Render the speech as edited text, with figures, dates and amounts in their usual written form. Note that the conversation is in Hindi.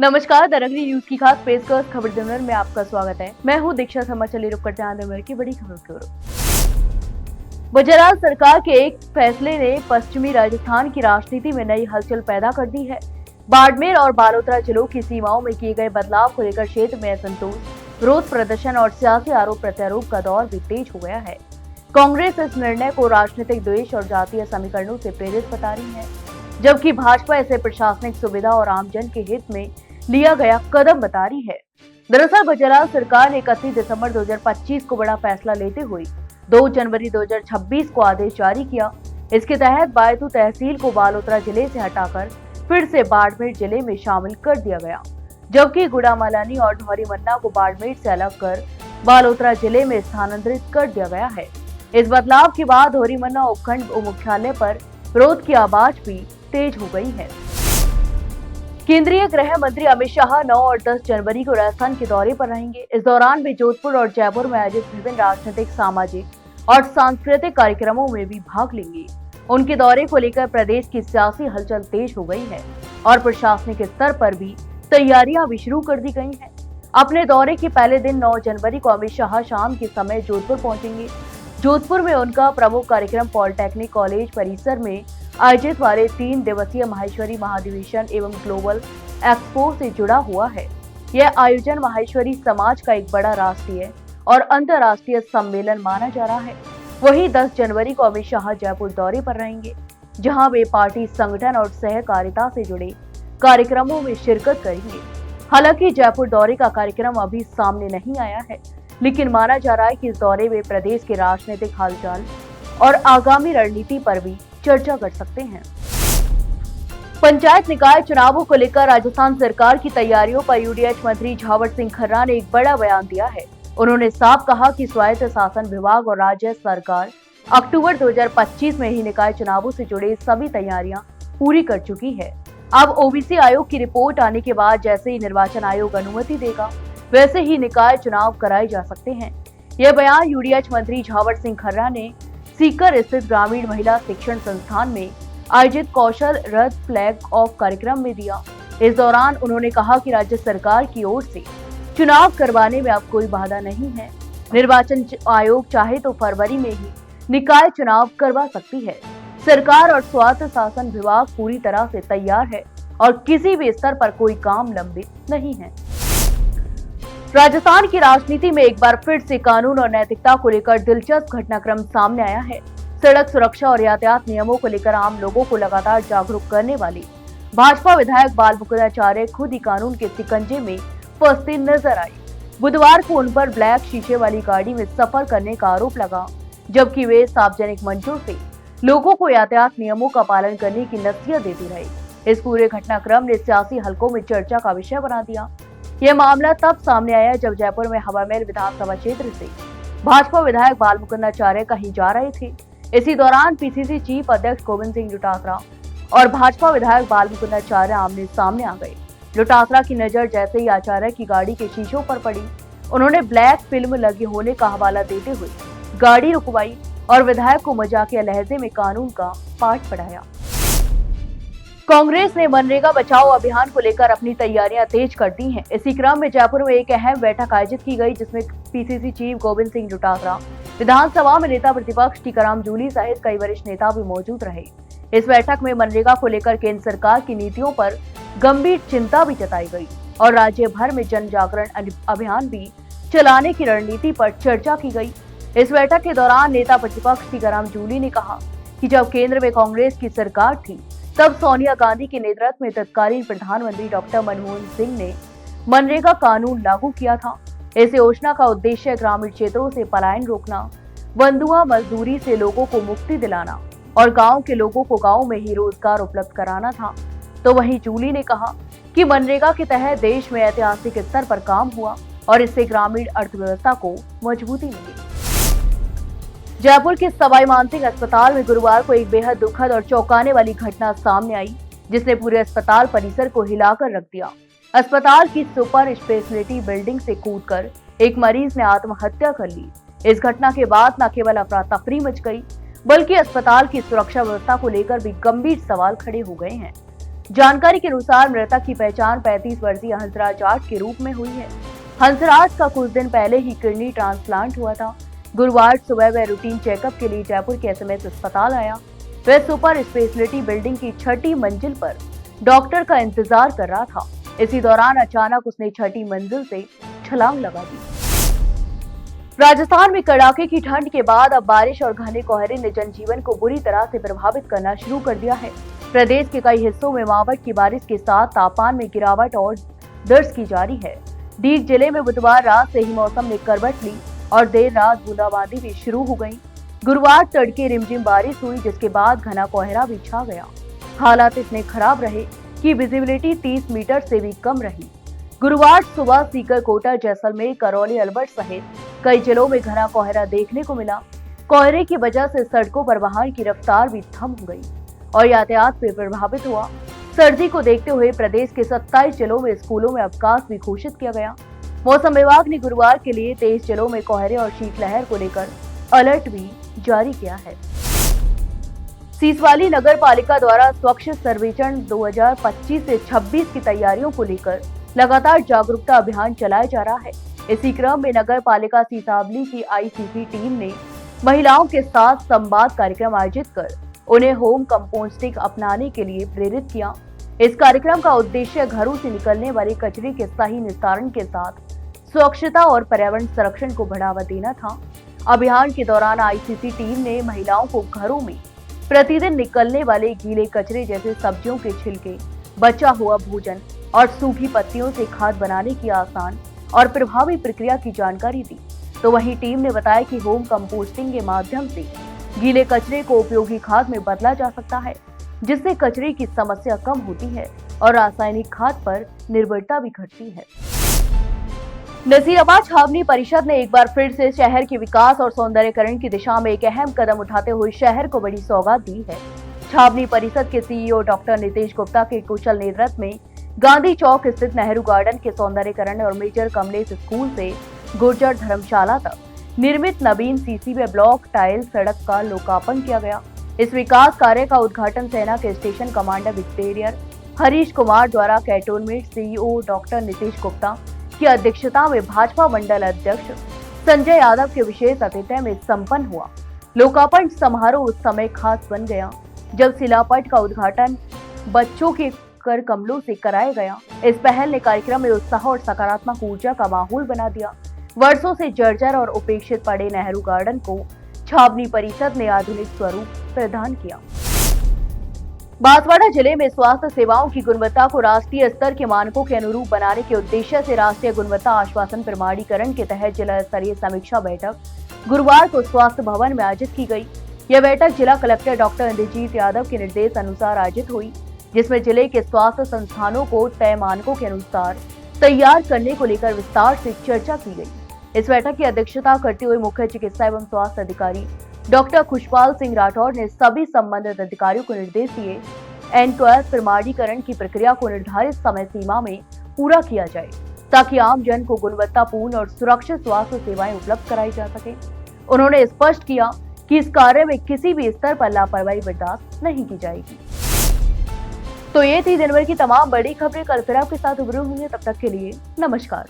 नमस्कार, द नगरी न्यूज की खास पेशकश खबर जनरल में आपका स्वागत है। मैं हूं दीक्षा शर्मा। चलिए रुक करते हैं की बड़ी खबर की ओर। गुजरात सरकार के एक फैसले ने पश्चिमी राजस्थान की राजनीति में नई हलचल पैदा कर दी है। बाड़मेर और बालोतरा जिलों की सीमाओं में किए गए बदलाव को लेकर क्षेत्र में असंतोष, विरोध प्रदर्शन और सियासी आरोप प्रत्यारोप का दौर भी तेज हो गया है। कांग्रेस इस निर्णय को राजनीतिक द्वेष और जातीय समीकरणों से प्रेरित बता रही है, जबकि भाजपा इसे प्रशासनिक सुविधा और आमजन के हित में लिया गया कदम बता रही है। दरअसल गुजरात सरकार ने 31 दिसंबर 2025 को बड़ा फैसला लेते हुए 2 जनवरी 2026 को आदेश जारी किया। इसके तहत बायतू तहसील को बालोतरा जिले से हटाकर फिर से बाड़मेर जिले में शामिल कर दिया गया, जबकि गुड़ामालानी और धौरीमन्ना को बाड़मेर से अलग कर बालोतरा जिले में स्थानांतरित कर दिया गया है। इस बदलाव के बाद धौरीमन्ना उपखंड मुख्यालय पर विरोध की आवाज भी तेज हो गई है। केंद्रीय गृह मंत्री अमित शाह 9 और 10 जनवरी को राजस्थान के दौरे पर रहेंगे। इस दौरान वे जोधपुर और जयपुर में आयोजित विभिन्न राजनीतिक, सामाजिक और सांस्कृतिक कार्यक्रमों में भी भाग लेंगे। उनके दौरे को लेकर प्रदेश की सियासी हलचल तेज हो गई है और प्रशासनिक स्तर पर भी तैयारियां भी शुरू कर दी गई हैं। अपने दौरे के पहले दिन 9 जनवरी को अमित शाह शाम के समय जोधपुर पहुंचेंगे। जोधपुर में उनका प्रमुख कार्यक्रम पॉलिटेक्निक कॉलेज परिसर में आयोजित वाले 3 दिवसीय माहेश्वरी महाधिवेशन एवं ग्लोबल एक्सपो से जुड़ा हुआ है। यह आयोजन माहेश्वरी समाज का एक बड़ा राष्ट्रीय और अंतर्राष्ट्रीय सम्मेलन माना जा रहा है। वहीं 10 जनवरी को अमित शाह जयपुर दौरे पर रहेंगे, जहां वे पार्टी संगठन और सहकारिता से जुड़े कार्यक्रमों में शिरकत करेंगे। हालांकि जयपुर दौरे का कार्यक्रम अभी सामने नहीं आया है, लेकिन माना जा रहा है कि इस दौरे में प्रदेश के राजनीतिक हालचाल और आगामी रणनीति पर भी चर्चा कर सकते हैं। पंचायत निकाय चुनावों को लेकर राजस्थान सरकार की तैयारियों पर यूडीएच मंत्री झावर सिंह खर्रा ने एक बड़ा बयान दिया है। उन्होंने साफ कहा कि स्वायत्त शासन विभाग और राज्य सरकार अक्टूबर 2025 में ही निकाय चुनावों से जुड़े सभी तैयारियां पूरी कर चुकी है। अब ओबीसी आयोग की रिपोर्ट आने के बाद जैसे ही निर्वाचन आयोग अनुमति देगा, वैसे ही निकाय चुनाव कराए जा सकते हैं। यह बयान यूडीएच मंत्री झावर सिंह खर्रा ने सीकर स्थित ग्रामीण महिला शिक्षण संस्थान में आयोजित कौशल रथ फ्लैग ऑफ कार्यक्रम में दिया। इस दौरान उन्होंने कहा कि राज्य सरकार की ओर से चुनाव करवाने में अब कोई बाधा नहीं है। निर्वाचन आयोग चाहे तो फरवरी में ही निकाय चुनाव करवा सकती है। सरकार और स्वायत्त शासन विभाग पूरी तरह से तैयार है और किसी भी स्तर पर कोई काम लंबित नहीं है। राजस्थान की राजनीति में एक बार फिर से कानून और नैतिकता को लेकर दिलचस्प घटनाक्रम सामने आया है। सड़क सुरक्षा और यातायात नियमों को लेकर आम लोगों को लगातार जागरूक करने वाले भाजपा विधायक बाल मुकुंदाचार्य खुद ही कानून के शिकंजे में फंसते नजर आए। बुधवार को उन पर ब्लैक शीशे वाली गाड़ी में सफर करने का आरोप लगा, जबकि वे सार्वजनिक मंचों से लोगों को यातायात नियमों का पालन करने की नसीहत देते रहे। इस पूरे घटनाक्रम ने सियासी हलकों में चर्चा का विषय बना दिया। यह मामला तब सामने आया जब जयपुर में हवामहल विधानसभा क्षेत्र से भाजपा विधायक बाल मुकुंदाचार्य कहीं जा रहे थे। इसी दौरान पीसीसी चीफ अध्यक्ष गोविंद सिंह डोटासरा और भाजपा विधायक बाल मुकुंदाचार्य आमने सामने आ गए। डोटासरा की नजर जैसे ही आचार्य की गाड़ी के शीशों पर पड़ी, उन्होंने ब्लैक फिल्म लगे होने का हवाला देते हुए गाड़ी रुकवाई और विधायक को मजाकिया लहजे में कानून का पाठ पढ़ाया। कांग्रेस ने मनरेगा बचाओ अभियान को लेकर अपनी तैयारियां तेज कर दी हैं। इसी क्रम में जयपुर में एक अहम बैठक आयोजित की गई, जिसमें पीसीसी चीफ गोविंद सिंह डोटासरा, विधानसभा में नेता प्रतिपक्ष टीकाराम जूली सहित कई वरिष्ठ नेता भी मौजूद रहे। इस बैठक में मनरेगा को लेकर केंद्र सरकार की नीतियों पर गंभीर चिंता भी जताई गई और राज्य भर में जन जागरण अभियान भी चलाने की रणनीति पर चर्चा की गई। इस बैठक के दौरान नेता प्रतिपक्ष टीकाराम जूली ने कहा कि जब केंद्र में कांग्रेस की सरकार थी, तब सोनिया गांधी के नेतृत्व में तत्कालीन प्रधानमंत्री डॉक्टर मनमोहन सिंह ने मनरेगा कानून लागू किया था। इस योजना का उद्देश्य ग्रामीण क्षेत्रों से पलायन रोकना, बंधुआ मजदूरी से लोगों को मुक्ति दिलाना और गांव के लोगों को गांव में ही रोजगार उपलब्ध कराना था। तो वहीं जूली ने कहा कि मनरेगा के तहत देश में ऐतिहासिक स्तर पर काम हुआ और इससे ग्रामीण अर्थव्यवस्था को मजबूती मिली। जयपुर के सवाई मानसिंह अस्पताल में गुरुवार को एक बेहद दुखद और चौंकाने वाली घटना सामने आई, जिसने पूरे अस्पताल परिसर को हिलाकर रख दिया। अस्पताल की सुपर स्पेशलिटी बिल्डिंग से कूदकर एक मरीज ने आत्महत्या कर ली। इस घटना के बाद न केवल अफरा तफरी मच गई, बल्कि अस्पताल की सुरक्षा व्यवस्था को लेकर भी गंभीर सवाल खड़े हो गए हैं। जानकारी के अनुसार मृतक की पहचान 35 वर्षीय हंसराज जाट के रूप में हुई है। हंसराज का कुछ दिन पहले ही किडनी ट्रांसप्लांट हुआ था। गुरुवार सुबह वह रूटीन चेकअप के लिए जयपुर के एसएमएस अस्पताल आया। वह सुपर स्पेशलिटी बिल्डिंग की 6ठी मंजिल पर डॉक्टर का इंतजार कर रहा था। इसी दौरान अचानक उसने 6ठी मंजिल से छलांग लगा दी। राजस्थान में कड़ाके की ठंड के बाद अब बारिश और घने कोहरे ने जनजीवन को बुरी तरह से प्रभावित करना शुरू कर दिया है। प्रदेश के कई हिस्सों में मावठ की बारिश के साथ तापमान में गिरावट और दर्ज की जारी है। डीग जिले में बुधवार रात से ही मौसम ने करवट ली और देर रात बूंदाबांदी भी शुरू हो गई। गुरुवार तड़के रिमझिम बारिश हुई, जिसके बाद घना कोहरा भी छा गया। हालात इतने खराब रहे कि विजिबिलिटी 30 मीटर से भी कम रही। गुरुवार सुबह सीकर, कोटा, जैसलमेर, करौली, अलवर सहित कई जिलों में घना कोहरा देखने को मिला। कोहरे की वजह से सड़कों पर वाहन की रफ्तार भी थम हो गई और यातायात भी प्रभावित हुआ। सर्दी को देखते हुए प्रदेश के 27 जिलों में स्कूलों में अवकाश भी घोषित किया गया। मौसम विभाग ने गुरुवार के लिए 23 जिलों में कोहरे और शीतलहर को लेकर अलर्ट भी जारी किया है। सीसवाली नगर पालिका द्वारा स्वच्छ सर्वेक्षण 2025 से 26 की तैयारियों को लेकर लगातार जागरूकता अभियान चलाया जा रहा है। इसी क्रम में नगर पालिका सीसावली की आईसीसी टीम ने महिलाओं के साथ संवाद कार्यक्रम आयोजित कर उन्हें होम कंपोस्टिंग अपनाने के लिए प्रेरित किया। इस कार्यक्रम का उद्देश्य घरों से निकलने वाले कचरे के सही निस्तारण के साथ स्वच्छता और पर्यावरण संरक्षण को बढ़ावा देना था। अभियान के दौरान आईसीसी टीम ने महिलाओं को घरों में प्रतिदिन निकलने वाले गीले कचरे जैसे सब्जियों के छिलके, बचा हुआ भोजन और सूखी पत्तियों से खाद बनाने की आसान और प्रभावी प्रक्रिया की जानकारी दी। तो वहीं टीम ने बताया कि होम कंपोस्टिंग के माध्यम से गीले कचरे को उपयोगी खाद में बदला जा सकता है, जिससे कचरे की समस्या कम होती है और रासायनिक खाद पर निर्भरता भी घटती है। नसीराबाद छावनी परिषद ने एक बार फिर से शहर के विकास और सौंदर्यीकरण की दिशा में एक अहम कदम उठाते हुए शहर को बड़ी सौगात दी है। छावनी परिषद के सीईओ डॉक्टर नितेश गुप्ता के कुशल नेतृत्व में गांधी चौक स्थित नेहरू गार्डन के सौंदर्यीकरण और मेजर कमलेश स्कूल से गुर्जर धर्मशाला तक निर्मित नवीन सीसीबी ब्लॉक टाइल सड़क का लोकार्पण किया गया। इस विकास कार्य का उद्घाटन सेना के station commander brigadier Harish Kumar द्वारा cantonment CEO doctor Nitesh Gupta की अध्यक्षता में भाजपा मंडल अध्यक्ष संजय यादव के विशेष आतिथ्य में संपन्न हुआ। लोकार्पण समारोह उस समय खास बन गया जब शिलापट का उद्घाटन बच्चों के कर कमलों से कराया गया। इस पहल ने कार्यक्रम में उत्साह और सकारात्मक ऊर्जा का माहौल बना दिया। वर्षों से जर्जर और उपेक्षित पड़े नेहरू गार्डन को छावनी परिषद ने आधुनिक स्वरूप प्रदान किया। बांसवाड़ा जिले में स्वास्थ्य सेवाओं की गुणवत्ता को राष्ट्रीय स्तर के मानकों के अनुरूप बनाने के उद्देश्य से राष्ट्रीय गुणवत्ता आश्वासन प्रमाणीकरण के तहत जिला स्तरीय समीक्षा बैठक गुरुवार को स्वास्थ्य भवन में आयोजित की गई। यह बैठक जिला कलेक्टर डॉक्टर इंद्रजीत यादव के निर्देश अनुसार आयोजित हुई, जिसमें जिले के स्वास्थ्य संस्थानों को तय मानकों के अनुसार तैयार करने को लेकर विस्तार से चर्चा की गई। इस बैठक की अध्यक्षता करते हुए मुख्य चिकित्सा एवं स्वास्थ्य अधिकारी डॉक्टर खुशपाल सिंह राठौर ने सभी संबंधित अधिकारियों को निर्देश दिए एंड-टू-एंड प्रमाणीकरण की प्रक्रिया को निर्धारित समय सीमा में पूरा किया जाए, ताकि आम जन को गुणवत्तापूर्ण और सुरक्षित स्वास्थ्य सेवाएं उपलब्ध कराई जा सके। उन्होंने स्पष्ट किया कि इस कार्य में किसी भी स्तर पर लापरवाही बर्दाश्त नहीं की जाएगी। तो ये थी दिन भर की तमाम बड़ी खबरें। कल फिर आपके साथ रूबरू होंगे, तब तक के लिए नमस्कार।